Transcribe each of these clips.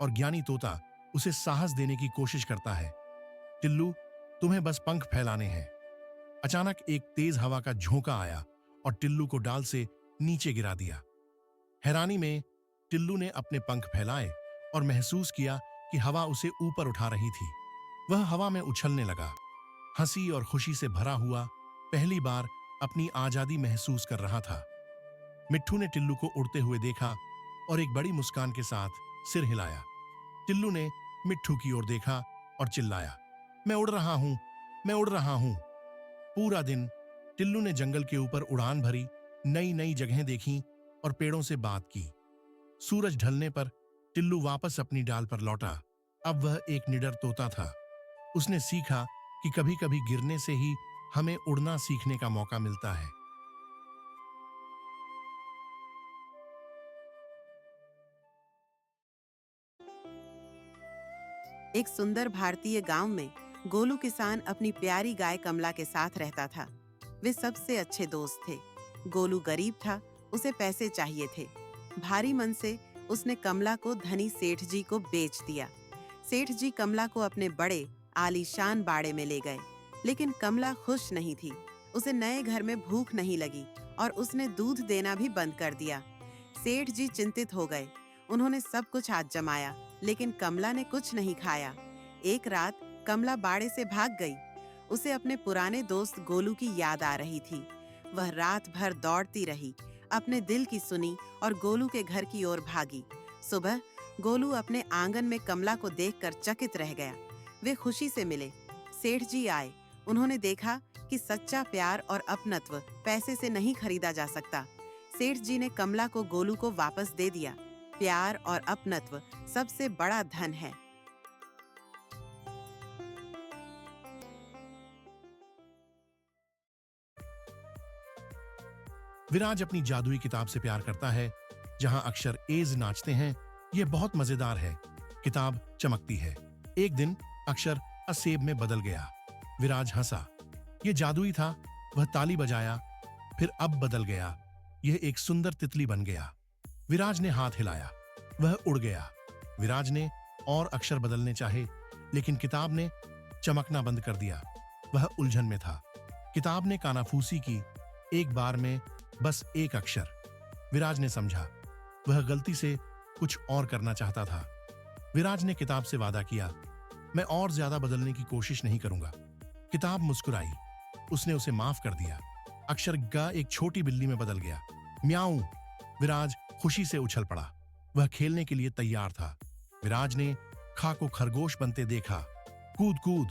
और ज्ञानी तोता उसे साहस देने की कोशिश करता है। टिल्लू, तुम्हें बस पंख फैलाने हैं। अचानक एक तेज हवा का झोंका आया और टिल्लू को डाल से नीचे गिरा दिया। हैरानी में टिल्लू ने अपने पंख फैलाए और महसूस किया कि हवा उसे ऊपर उठा रही थी। वह हवा में उछलने लगा, हंसी और खुशी से भरा हुआ, पहली बार अपनी आजादी महसूस कर रहा था। मिट्ठू ने टिल्लू को उड़ते हुए देखा और एक बड़ी मुस्कान के साथ सिर हिलाया। टिल्लू ने मिट्ठू की ओर देखा और चिल्लाया, मैं उड़ रहा हूं, मैं उड़ रहा हूं। पूरा दिन टिल्लू ने जंगल के ऊपर उड़ान भरी, नई नई जगहें देखी और पेड़ों से बात की। सूरज ढलने पर टिल्लू वापस अपनी डाल पर लौटा। अब वह एक निडर तोता था। उसने सीखा कि कभी कभी गिरने से ही हमें उड़ना सीखने का मौका मिलता है। एक सुंदर भारतीय गांव में गोलू किसान अपनी प्यारी गाय कमला के साथ रहता था। वे सबसे अच्छे दोस्त थे। गोलू गरीब था, उसे पैसे चाहिए थे। भारी मन से उसने कमला को धनी सेठ जी को बेच दिया। सेठ जी कमला को अपने बड़े आलीशान बाड़े में ले गए, लेकिन कमला खुश नहीं थी। उसे नए घर में भूख नहीं लगी और उसने दूध देना भी बंद कर दिया। सेठ जी चिंतित हो गए। उन्होंने सब कुछ आजमाया, लेकिन कमला ने कुछ नहीं खाया। एक रात कमला बाड़े से भाग गई। उसे अपने पुराने दोस्त गोलू की याद आ रही थी। वह रात भर दौड़ती रही, अपने दिल की सुनी और गोलू के घर की ओर भागी। सुबह गोलू अपने आंगन में कमला को देखकर चकित रह गया। वे खुशी से मिले। सेठ जी आए। उन्होंने देखा कि सच्चा प्यार और अपनत्व पैसे से नहीं खरीदा जा सकता। सेठ जी ने कमला को गोलू को वापस दे दिया। प्यार और अपनत्व सबसे बड़ा धन है। विराज अपनी जादुई किताब से प्यार करता है, जहां अक्षर एज नाचते हैं। यह बहुत मजेदार है। किताब चमकती है। एक दिन अक्षर असेब में बदल गया। विराज हंसा। यह जादुई था। वह ताली बजाया, फिर अब बदल गया। यह एक सुंदर तितली बन गया। विराज ने हाथ हिलाया, वह उड़ गया। विराज ने और अक्षर बदलने चाहे, लेकिन किताब ने चमकना बंद कर दिया। वह उलझन में था। किताब ने कानाफूसी की, एक बार में बस एक अक्षर। विराज ने समझा, वह गलती से कुछ और करना चाहता था। विराज ने किताब से वादा किया, मैं और ज्यादा बदलने की कोशिश नहीं करूंगा। किताब मुस्कुराई, उसने उसे माफ कर दिया। अक्षर गा एक छोटी बिल्ली में बदल गया। म्याऊं। विराज खुशी से उछल पड़ा। वह खेलने के लिए तैयार था। विराज ने खा को खरगोश बनते देखा। कूद कूद।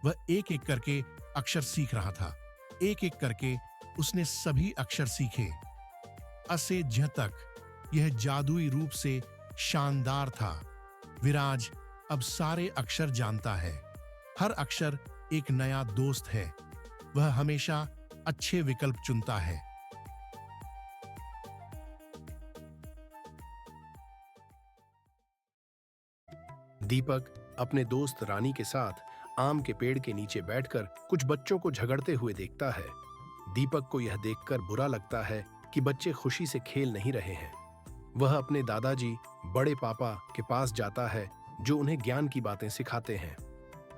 वह एक एक करके अक्षर सीख रहा था। एक एक करके उसने सभी अक्षर सीखे। अ से ज तक। यह जादुई रूप से शानदार था। विराज अब सारे अक्षर जानता है। हर अक्षर एक नया दोस्त है। वह हमेशा अच्छे विकल्प चुनता है। दीपक अपने दोस्त रानी के साथ आम के पेड़ के नीचे बैठकर कुछ बच्चों को झगड़ते हुए देखता है। दीपक को यह देखकर बुरा लगता है कि बच्चे खुशी से खेल नहीं रहे हैं। वह अपने दादाजी बड़े पापा के पास जाता है, जो उन्हें ज्ञान की बातें सिखाते हैं।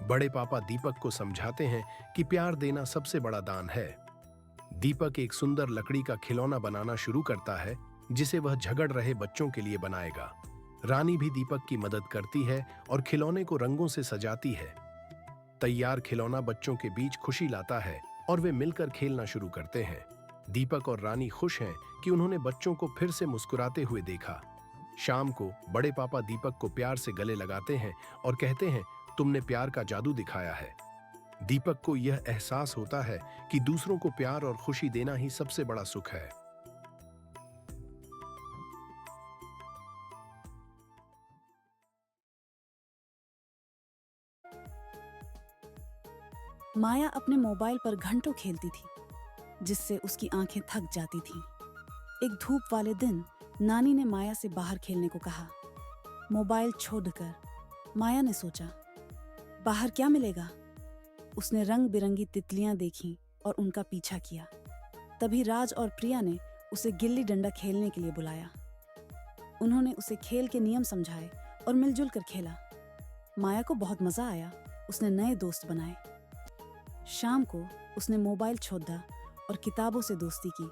बड़े पापा दीपक को समझाते हैं कि प्यार देना सबसे बड़ा दान है। दीपक एक सुंदर लकड़ी का खिलौना बनाना शुरू करता है, जिसे वह झगड़ रहे बच्चों के लिए बनाएगा। रानी भी दीपक की मदद करती है और खिलौने को रंगों से सजाती है। तैयार खिलौना बच्चों के बीच खुशी लाता है और वे मिलकर खेलना शुरू करते हैं। दीपक और रानी खुश हैं कि उन्होंने बच्चों को फिर से मुस्कुराते हुए देखा। शाम को बड़े पापा दीपक को प्यार से गले लगाते हैं और कहते हैं, तुमने प्यार का जादू दिखाया है। दीपक को यह एहसास होता है कि दूसरों को प्यार और खुशी देना ही सबसे बड़ा सुख है। माया अपने मोबाइल पर घंटों खेलती थी, जिससे उसकी आंखें थक जाती थीं। एक धूप वाले दिन नानी ने माया से बाहर खेलने को कहा। मोबाइल छोड़कर माया ने सोचा, बाहर क्या मिलेगा। उसने रंग बिरंगी तितलियां देखीं और उनका पीछा किया। तभी राज और प्रिया ने उसे गिल्ली डंडा खेलने के लिए बुलाया। उन्होंने उसे खेल के नियम समझाए और मिलजुल कर खेला। माया को बहुत मजा आया। उसने नए दोस्त बनाए। शाम को उसने मोबाइल छोड़ दिया और किताबों से दोस्ती की।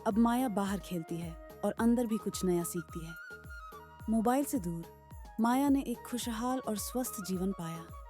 अब माया बाहर खेलती है और अंदर भी कुछ नया सीखती है। मोबाइल से दूर माया ने एक खुशहाल और स्वस्थ जीवन पाया।